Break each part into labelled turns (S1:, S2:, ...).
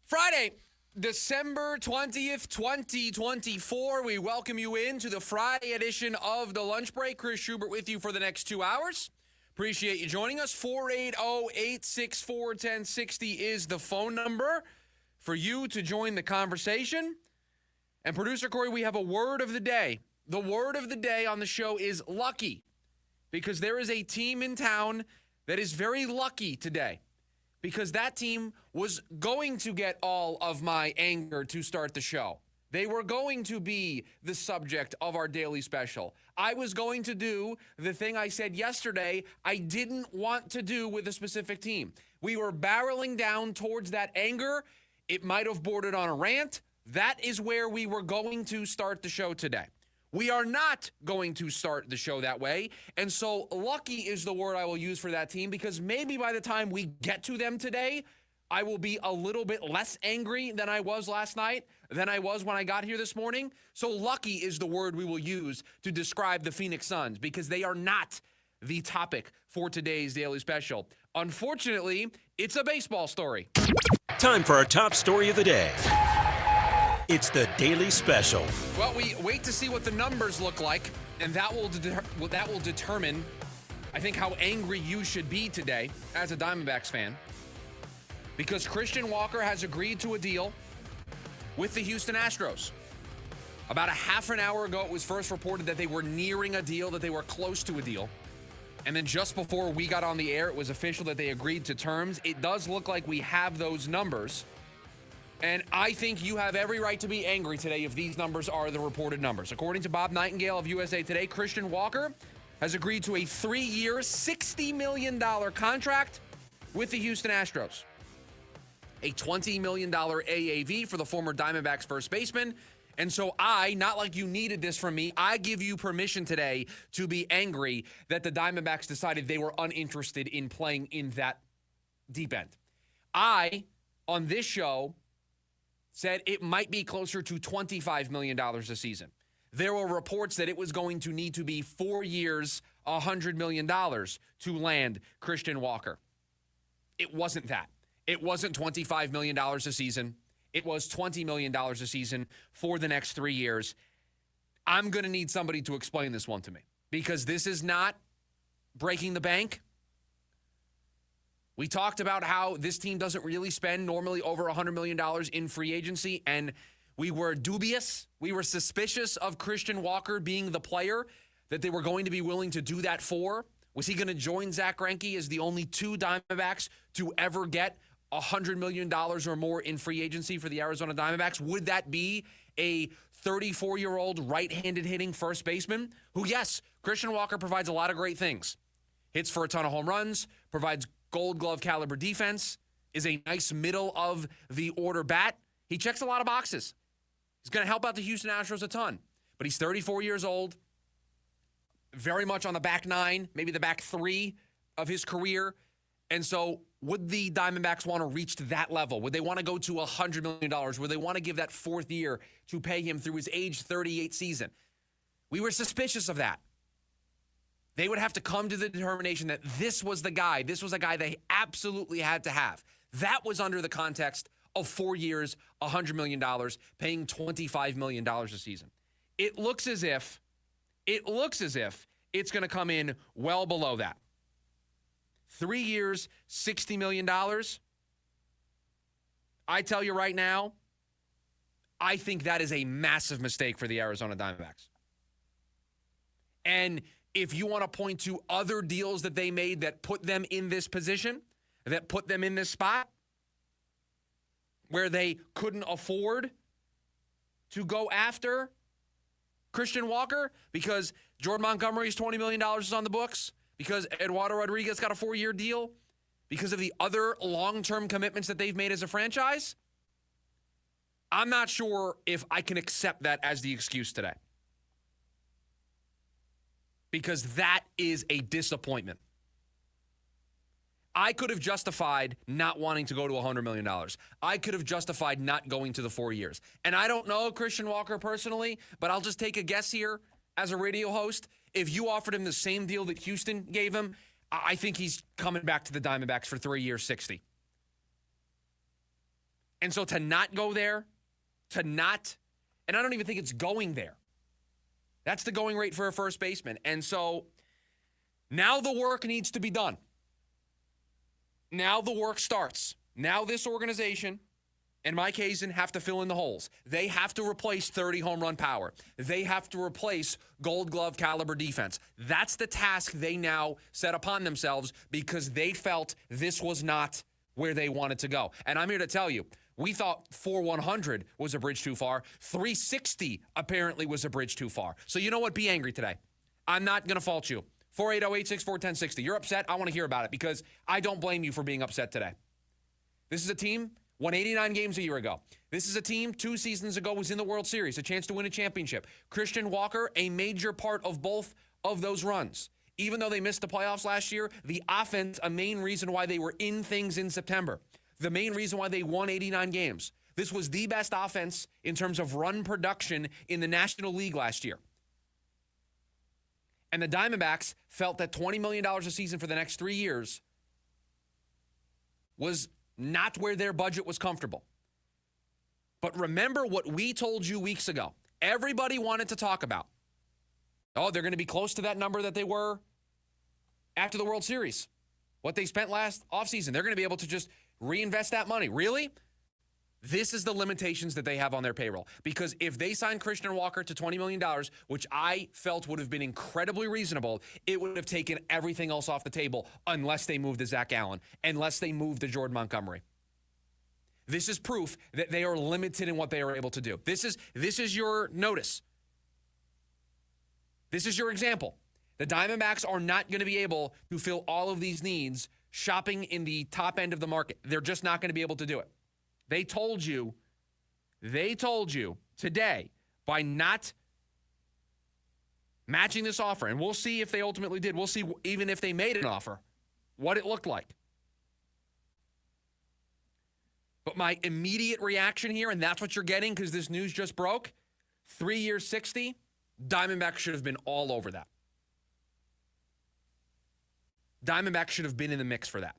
S1: Friday, December 20th, 2024. We welcome you into the Friday edition of The Lunch Break. Chris Schubert with you for the next 2 hours. Appreciate you joining us. 480-864-1060 is the phone number for you to join the conversation. And producer Corey, we have a word of the day. The word of the day on the show is lucky, because there is a team in town that is very lucky today, because that team was going to get all of my anger to start the show. They were going to be the subject of our daily special. I was going to do the thing I said yesterday I didn't want to do with a specific team. We were barreling down towards that anger. It might have bordered on a rant. That is where we were going to start the show today. We are not going to start the show that way. And so lucky is the word I will use for that team, because maybe by the time we get to them today, I will be a little bit less angry than I was last night, than I was when I got here this morning. So lucky is the word we will use to describe the Phoenix Suns, because they are not the topic for today's daily special. Unfortunately, it's a baseball story.
S2: Time for our top story of the day. It's the Daily Special.
S1: Well, we wait to see what the numbers look like, and that will determine, I think, how angry you should be today as a Diamondbacks fan. Because Christian Walker has agreed to a deal with the Houston Astros. About a half an hour ago, it was first reported that they were nearing a deal, that they were close to a deal. And then just before we got on the air, it was official that they agreed to terms. It does look like we have those numbers. And I think you have every right to be angry today if these numbers are the reported numbers. According to Bob Nightingale of USA Today, Christian Walker has agreed to a 3-year, $60 million contract with the Houston Astros. A $20 million AAV for the former Diamondbacks first baseman. And so I, not like you needed this from me, I give you permission today to be angry that the Diamondbacks decided they were uninterested in playing in that deep end. I, on this show, said it might be closer to $25 million a season. There were reports that it was going to need to be 4 years, $100 million to land Christian Walker. It wasn't that. It wasn't $25 million a season. It was $20 million a season for the next 3 years. I'm going to need somebody to explain this one to me, because this is not breaking the bank. We talked about how this team doesn't really spend normally over $100 million in free agency, and we were dubious. We were suspicious of Christian Walker being the player that they were going to be willing to do that for. Was he going to join Zach Greinke as the only two Diamondbacks to ever get $100 million or more in free agency for the Arizona Diamondbacks? Would that be a 34-year-old right-handed hitting first baseman who, yes, Christian Walker provides a lot of great things. Hits for a ton of home runs, provides Gold Glove caliber defense, is a nice middle of the order bat. He checks a lot of boxes. He's going to help out the Houston Astros a ton. But he's 34 years old, very much on the back nine, maybe the back three of his career. And so would the Diamondbacks want to reach to that level? Would they want to go to $100 million? Would they want to give that fourth year to pay him through his age 38 season? We were suspicious of that. They would have to come to the determination that this was the guy. This was a guy they absolutely had to have. That was under the context of 4 years, $100 million, paying $25 million a season. It looks as if it's going to come in well below that. 3 years, $60 million. I tell you right now, I think that is a massive mistake for the Arizona Diamondbacks. And if you want to point to other deals that they made that put them in this position, that put them in this spot, where they couldn't afford to go after Christian Walker because Jordan Montgomery's $20 million is on the books, because Eduardo Rodriguez got a 4-year deal, because of the other long-term commitments that they've made as a franchise, I'm not sure if I can accept that as the excuse today. Because that is a disappointment. I could have justified not wanting to go to $100 million. I could have justified not going to the 4 years. And I don't know Christian Walker personally, but I'll just take a guess here as a radio host. If you offered him the same deal that Houston gave him, I think he's coming back to the Diamondbacks for 3 years, $60. And so to not go there, and I don't even think it's going there. That's the going rate for a first baseman. And so now the work needs to be done. Now the work starts. Now this organization and Mike Hazen have to fill in the holes. They have to replace 30 home run power. They have to replace Gold Glove caliber defense. That's the task they now set upon themselves because they felt this was not where they wanted to go. And I'm here to tell you, we thought 4-100 was a bridge too far. 360 apparently was a bridge too far. So you know what? Be angry today. I'm not going to fault you. 480-864-1060. You're upset. I want to hear about it because I don't blame you for being upset today. This is a team won 89 games a year ago. This is a team 2 seasons ago was in the World Series, a chance to win a championship. Christian Walker, a major part of both of those runs. Even though they missed the playoffs last year, the offense, a main reason why they were in things in September. The main reason why they won 89 games. This was the best offense in terms of run production in the National League last year. And the Diamondbacks felt that $20 million a season for the next 3 years was not where their budget was comfortable. But remember what we told you weeks ago. Everybody wanted to talk about. Oh, they're going to be close to that number that they were after the World Series. What they spent last offseason. They're going to be able to just reinvest that money. Really? This is the limitations that they have on their payroll. Because if they signed Christian Walker to $20 million, which I felt would have been incredibly reasonable, it would have taken everything else off the table unless they moved to Zach Allen, unless they moved to Jordan Montgomery. This is proof that they are limited in what they are able to do. This is your notice. This is your example. The Diamondbacks are not going to be able to fill all of these needs shopping in the top end of the market. They're just not going to be able to do it. They told you today by not matching this offer, and we'll see if they ultimately did. We'll see even if they made an offer, what it looked like. But my immediate reaction here, and that's what you're getting because this news just broke, 3 years, 60, Diamondbacks should have been all over that. Diamondbacks should have been in the mix for that.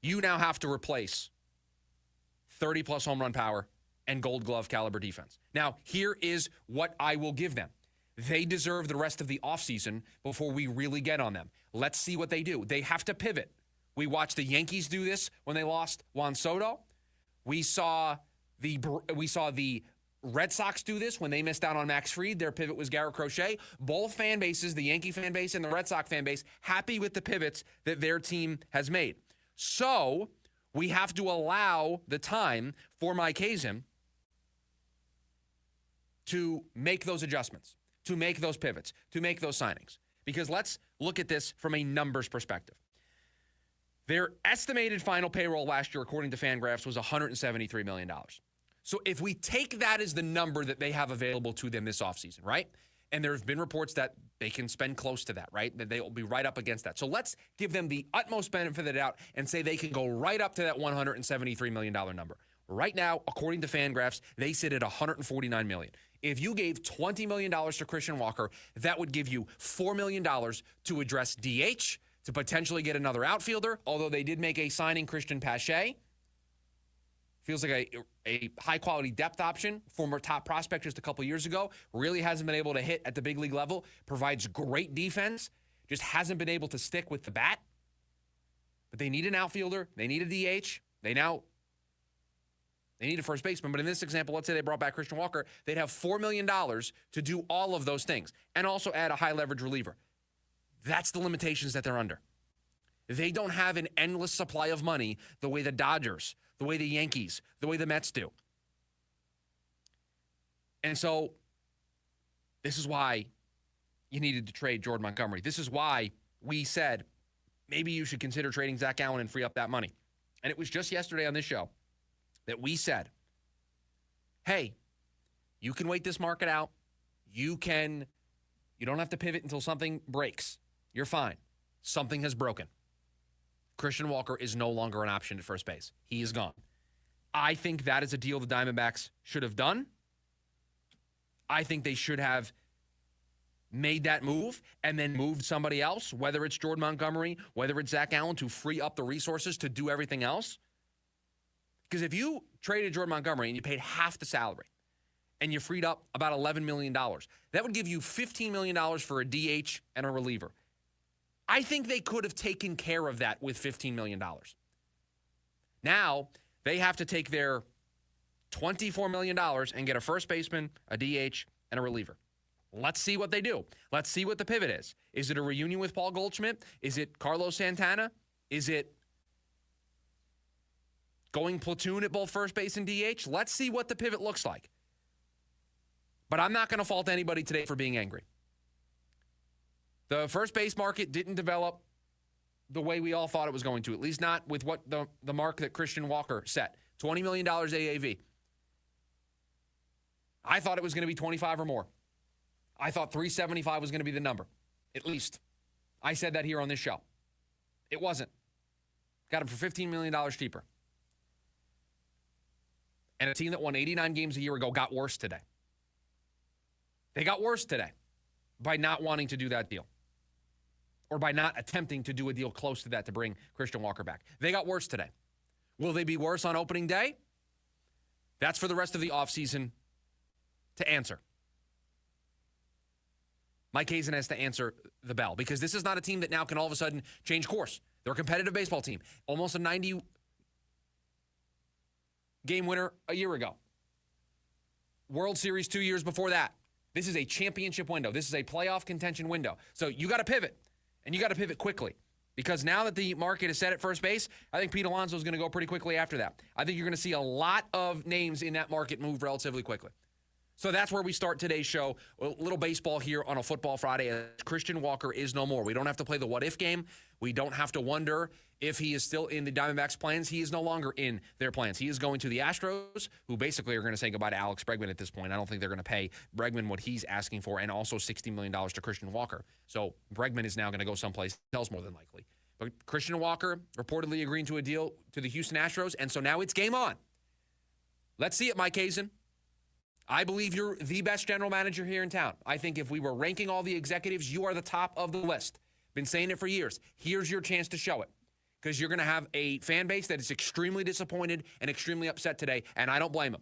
S1: You now have to replace 30-plus home run power and Gold Glove caliber defense. Now, here is what I will give them. They deserve the rest of the offseason before we really get on them. Let's see what they do. They have to pivot. We watched the Yankees do this when they lost Juan Soto. We saw the Red Sox do this when they missed out on Max Fried. Their pivot was Garrett Crochet. Both fan bases, the Yankee fan base and the Red Sox fan base, happy with the pivots that their team has made. So we have to allow the time for Mike Hazen to make those adjustments, to make those pivots, to make those signings. Because let's look at this from a numbers perspective. Their estimated final payroll last year, according to Fangraphs, was $173 million. So if we take that as the number that they have available to them this offseason, right? And there have been reports that they can spend close to that, right? That they will be right up against that. So let's give them the utmost benefit of the doubt and say they can go right up to that $173 million number. Right now, according to Fangraphs, they sit at $149 million. If you gave $20 million to Christian Walker, that would give you $4 million to address DH, to potentially get another outfielder, although they did make a signing, Christian Pache. Feels like a high-quality depth option, former top prospect just a couple years ago. Really hasn't been able to hit at the big league level. Provides great defense. Just hasn't been able to stick with the bat. But they need an outfielder. They need a DH. They need a first baseman. But in this example, let's say they brought back Christian Walker. They'd have $4 million to do all of those things and also add a high-leverage reliever. That's the limitations that they're under. They don't have an endless supply of money the way the Dodgers, the way the Yankees, the way the Mets do. And so this is why you needed to trade Jordan Montgomery. This is why we said maybe you should consider trading Zach Allen and free up that money. And it was just yesterday on this show that we said, hey, you can wait this market out. You don't have to pivot until something breaks. You're fine. Something has broken. Christian Walker is no longer an option at first base. He is gone. I think that is a deal the Diamondbacks should have done. I think they should have made that move and then moved somebody else, whether it's Jordan Montgomery, whether it's Zach Allen, to free up the resources to do everything else. Because if you traded Jordan Montgomery and you paid half the salary and you freed up about $11 million, that would give you $15 million for a DH and a reliever. I think they could have taken care of that with $15 million. Now, they have to take their $24 million and get a first baseman, a DH, and a reliever. Let's see what they do. Let's see what the pivot is. Is it a reunion with Paul Goldschmidt? Is it Carlos Santana? Is it going platoon at both first base and DH? Let's see what the pivot looks like. But I'm not going to fault anybody today for being angry. The first base market didn't develop the way we all thought it was going to, at least not with what the mark that Christian Walker set, $20 million AAV. I thought it was going to be 25 or more. I thought 375 was going to be the number, at least. I said that here on this show. It wasn't. Got him for $15 million cheaper. And a team that won 89 games a year ago got worse today. They got worse today by not wanting to do that deal, or by not attempting to do a deal close to that to bring Christian Walker back. They got worse today. Will they be worse on opening day? That's for the rest of the offseason to answer. Mike Hazen has to answer the bell, because this is not a team that now can all of a sudden change course. They're a competitive baseball team. Almost a 90-game winner a year ago. World Series 2 years before that. This is a championship window. This is a playoff contention window. So you got to pivot, and you got to pivot quickly, because now that the market is set at first base, I think Pete Alonso is going to go pretty quickly after that. I think you're going to see a lot of names in that market move relatively quickly. So that's where we start today's show. A little baseball here on a Football Friday. Christian Walker is no more. We don't have to play the what-if game. We don't have to wonder if he is still in the Diamondbacks' plans. He is no longer in their plans. He is going to the Astros, who basically are going to say goodbye to Alex Bregman at this point. I don't think they're going to pay Bregman what he's asking for, and also $60 million to Christian Walker. So Bregman is now going to go someplace else more than likely. But Christian Walker reportedly agreeing to a deal to the Houston Astros, and so now it's game on. Let's see it, Mike Hazen. I believe you're the best general manager here in town. I think if we were ranking all the executives, you are the top of the list. Been saying it for years. Here's your chance to show it, because you're going to have a fan base that is extremely disappointed and extremely upset today, and I don't blame them.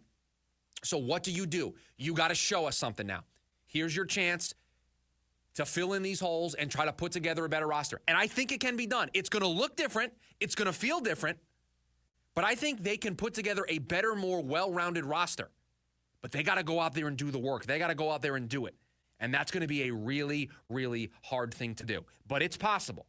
S1: So what do? You got to show us something now. Here's your chance to fill in these holes and try to put together a better roster. And I think it can be done. It's going to look different. It's going to feel different. But I think they can put together a better, more well-rounded roster. But they got to go out there and do the work. They got to go out there and do it. And that's going to be a really, really hard thing to do. But it's possible.